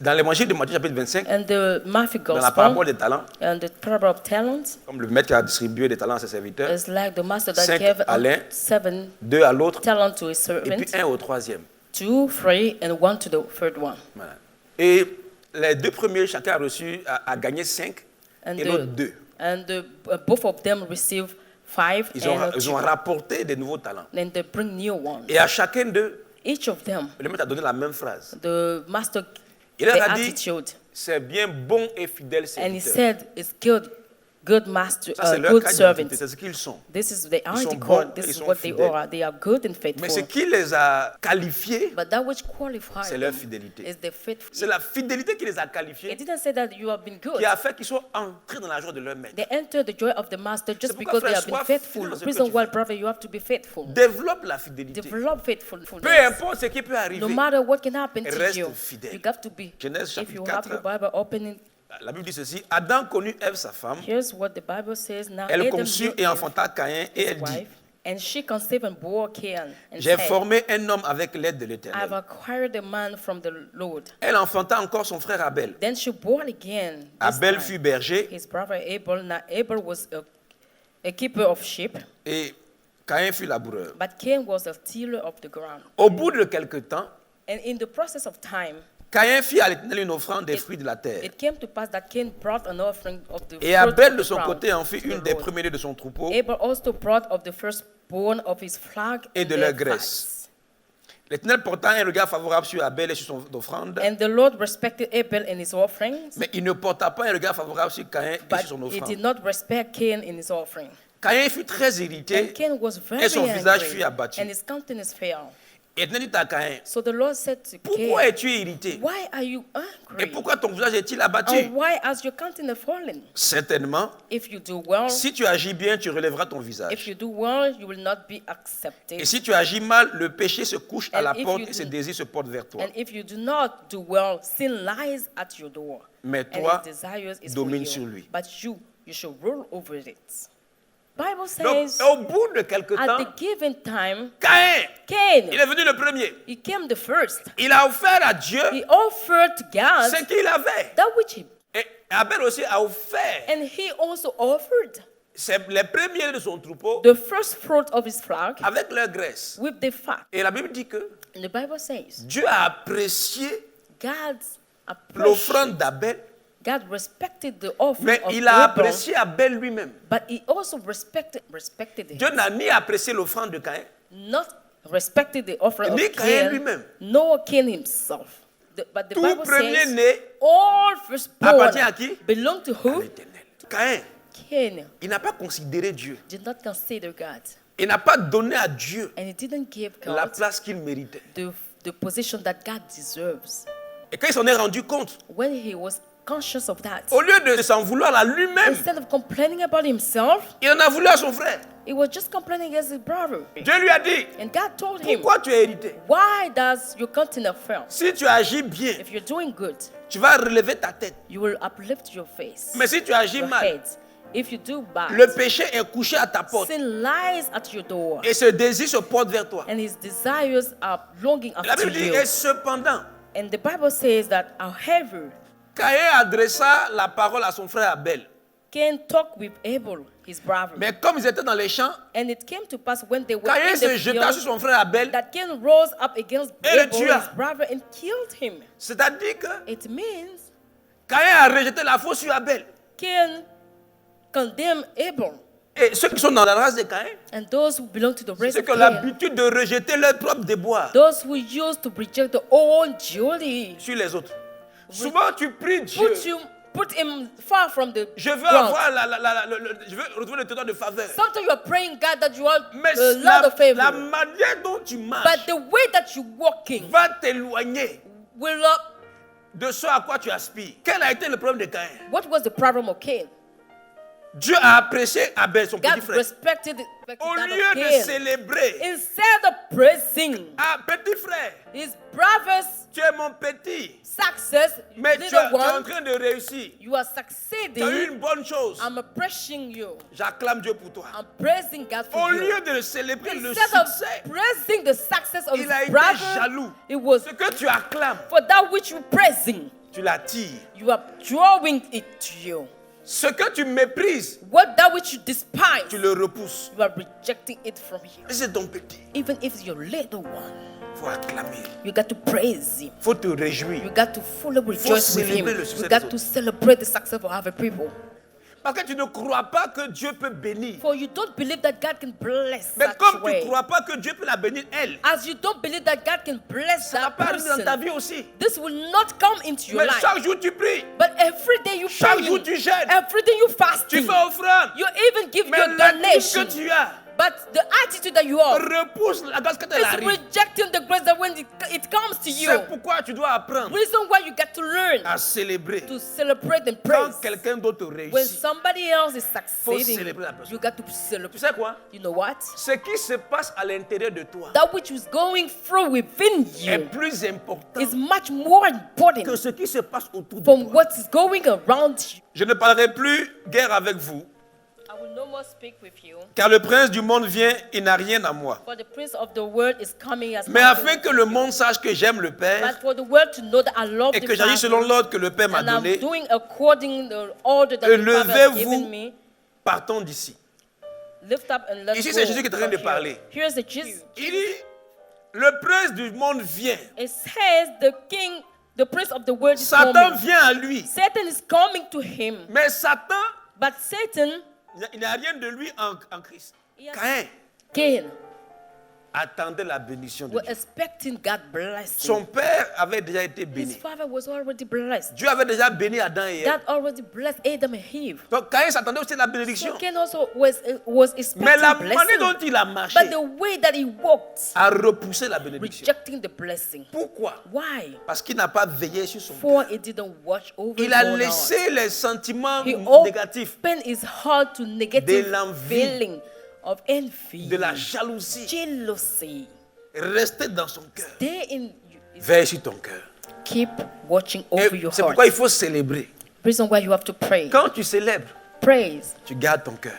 Dans l'évangile de Matthieu chapitre 25, And the Matthew dans la parabole des talents, and the parable of talents comme le maître qui a distribué des talents à ses serviteurs, is like the master that 5 gave à l'un, 7 2 à l'autre, talents to his et servant, puis 1 au troisième. 2, 3, and 1 to the third one. Voilà. Et les deux premiers, chacun a reçu, a gagné 5 And et l'autre 2. both of them receive 5 Ils ont and rapporté des nouveaux talents. then they bring new ones. Et à chacun d'eux, Each of them, le maître a donné la même phrase. the master, Il the leur a dit, attitude, c'est bien bon et fidèle and he serviteur. said, "It's good master, Ça, c'est leur good cas servant." d'identité, c'est ce qu'ils sont. This is the Ils sont identical. bons, This ils is sont what they fidèles. are. They are good and Mais ce faithful. qui les a qualifiés, But that which qualifies c'est leur them fidélité. is the faithful. C'est la fidélité qui les a It qualifiés, didn't say that you have been good. qui a fait qu'ils soient entrés dans la joie de leur maître. They enter the joy of the master just C'est pourquoi, because they frère, have been sois faithful. fidèle dans ce que Reason tu why, fais. brother, you have to be faithful. Développe la fidélité. Develop faithfulness. Peu importe ce qui peut arriver. No matter what can happen to Reste you, fidèle. you have to be. Genèse If chapitre you have 4. the Bible opening, La Bible dit ceci, Adam connut Ève sa femme, here's what the Bible says. Now elle Adam conçut knew et Eve, enfanta Caïn et his elle dit, wife, and she conceived and bore Cain, and j'ai said, formé un homme avec l'aide de I have l'Éternel. acquired a man from the Lord. Elle enfanta encore son frère Abel. Then she bore again. This Abel time, fut berger his brother Abel. Now Abel was a keeper of sheep, et Caïn fut laboureur. but Cain was a tiller of the ground. Au bout de quelque temps, And in the process of time, Caïn fit à l'Éternel une offrande des fruits de la terre. it came to pass that Cain brought an offering of the Et fruit Abel of de the son ground côté en fit to the une des Lord. premiers-nés de son troupeau Abel also brought of the firstborn of his flock et and de their leur graisse. fats. L'Éternel porta un regard favorable sur Abel et sur son offrande, And the Lord respected Abel and his offerings, mais il ne porta pas un regard favorable sur Caïn et but sur son he did offrande. not respect Cain in his offering. Caïn fut très irrité And Cain was very et son visage angry, fut abattu. and his countenance fell. Et l'Éternel dit à Caïn, So the Lord said to pourquoi Cain, es-tu irrité? why are you Et angry? pourquoi ton visage est-il abattu? And why has your countenance fallen? Certainement, If you do well, si tu agis bien, tu relèveras ton if visage. you do well, you will not be accepted. Et si tu agis mal, le péché se couche à And la if porte you et ses do- désirs se portent vers toi. And if you do not do well, sin lies at your door. Mais And toi, his desires is for domine you. sur lui. But you should rule over it. Bible Donc, says, au bout de quelque at temps, the given time, Caïn, Cain, il est venu le premier. he came the first. Il a offert à Dieu He offered to God ce qu'il avait. that which he, Et Abel aussi a offert. and he also offered C'est les premiers de son troupeau the first fruit of his flock avec leur graisse. with the fat. Et la Bible dit que And the Bible says, Dieu a apprécié God's l'offrande appreciation. d'Abel, God respected the offering mais of il a Abel, apprécié Abel lui-même. but he also respected him. Dieu n'a ni apprécié l'offrande de Caïn, Not respected the offering Ni of Cain Cain, lui-même. nor Cain himself. But the tout Bible says premier-né all firstborn appartient à qui? belong to à who? l'Éternel. Caïn, Cain il n'a pas considéré Dieu. did not consider God, Il n'a pas donné à Dieu and he didn't give la God place qu'il méritait. the position that God deserves. Et quand il s'en est rendu compte, When he was conscious of that, au lieu de s'en vouloir à lui-même, instead of complaining about himself, il en a voulu à son frère. he was just complaining against his brother. Dieu lui a dit, And God told him, pourquoi tu es hérité? why does your countenance fail? Si tu agis bien, If you're doing good, tu vas relever ta tête. you will uplift your face, Mais si tu agis your mal, head. If you do bad, le péché est couché à ta porte sin lies at your door, et ce désir se porte vers toi. and his desires are longing La after Bible dit, you. et cependant, And the Bible says that, however, Caïn adressa la parole à son frère Abel. Cain talked with Abel, his brother. Mais comme ils étaient dans les champs, And it came to pass when they were Caïn in se the jeta sur field son frère Abel, that Cain rose up against Et le Abel, tua. his brother, and killed him. c'est-à-dire que It means Caïn a rejeté la faute sur Abel. Cain condemned Abel. Et ceux qui sont dans la race de Caïn, And those who belong to the race ceux of qui ont Cain, l'habitude de rejeter leur propre déboire those who used to reject their own duty, sur les autres. Souvent, tu pries Dieu. put him far from the Je veux ground. avoir je veux retrouver le ténor de faveur. Sometimes you are praying, God, that you are Mais a lot of favor. la manière dont tu marches But the way that you walking va t'éloigner will de ce à quoi tu aspires. Quel a été le problème de Caïn? what was the problem of Cain? Dieu a apprécié Abel, son petit God frère. respected Au that lieu of de Cain. célébrer, Instead of praising ah, petit frère, his brother's tu es mon petit, success, mais tu little es en one, train de réussir. you are Tu as eu succeeding. une bonne chose. I'm appreciating you. J'acclame Dieu pour toi. I'm praising God for Au you. lieu de célébrer le Instead of succès, praising the success of his il a été brother, jaloux. it was Ce que tu acclames, for that which you praising. tu l'attires. You are drawing it to you. Ce que tu méprises, That which you despise, tu le repousses. you are rejecting it from you. C'est ton petit. Even if it's your little one, Il faut acclamer. you got to praise him. Il faut te réjouir. You got to fully rejoice with him. célébrer le succès You des got autres. to celebrate the success of other people. Parce que tu ne crois pas que Dieu peut bénir. For you don't believe that God can bless Mais that comme tu way. ne crois pas que Dieu peut la bénir, elle, As you don't believe that God can bless ça va that pas arriver dans ta person, vie aussi. this will not come into your Mais life. chaque jour tu pries. But every day you Chaque pray, jour tu jeûnes. every day you fast, Tu fais offrande. you even give Mais your l'attitude donation. que tu as But the attitude that you have repousse la grâce quand elle is arrive. rejecting the grace that when it comes to you. C'est pourquoi tu dois apprendre Reason why you got to learn à célébrer. to celebrate and Quand praise. quelqu'un d'autre When réussit. somebody else is succeeding, célébrer la personne. you got to Tu celebrate. sais quoi? You know what? Ce qui se passe à l'intérieur de toi That which is going through within est you plus important is much more que important ce qui se passe autour de from toi. what is going around you. Je ne parlerai plus guerre avec vous, I will no more speak with you, car le prince du monde vient, il n'a rien à moi. for the prince of the world is coming as Mais nothing. afin que le monde sache que j'aime le Père But for the world to know that I love et the que j'agis selon Father, l'ordre que le Père m'a and I'm donné, doing according the order that the Father has levez-vous. given me. partons d'ici. Lift up and let's Ici, go. c'est Jésus qui est en train de from parler. here. Here's the Jesus. Il dit, le prince du monde vient. It says the prince of the world is Satan coming. vient à lui. Satan is coming to him. Mais Satan, But Satan, il n'y a rien de lui en Christ. Yes. Caïn Cain, attendait la bénédiction de were Dieu. expecting God blessing. Son père avait déjà été His béni. father was already blessed. Dieu avait déjà béni Adam et Ève. God already blessed Adam and Eve. Donc Caïn s'attendait aussi à la So bénédiction. Cain also was expecting Mais la blessing. manière dont il a marché But the way that he walked, a repoussé la bénédiction. rejecting the blessing. Pourquoi? Why? Parce qu'il n'a pas veillé sur son cœur. For he didn't watch over Il his a own heart. laissé les sentiments He négatifs, opened his heart to De negative l'envie. feeling of envy, de la jalousie, jealousy. rester dans son cœur. Stay in. Veille sur ton cœur. Keep watching Et over your c'est heart. pourquoi il faut célébrer. Reason why you have to pray. Quand tu célèbres, Praise. tu gardes ton cœur.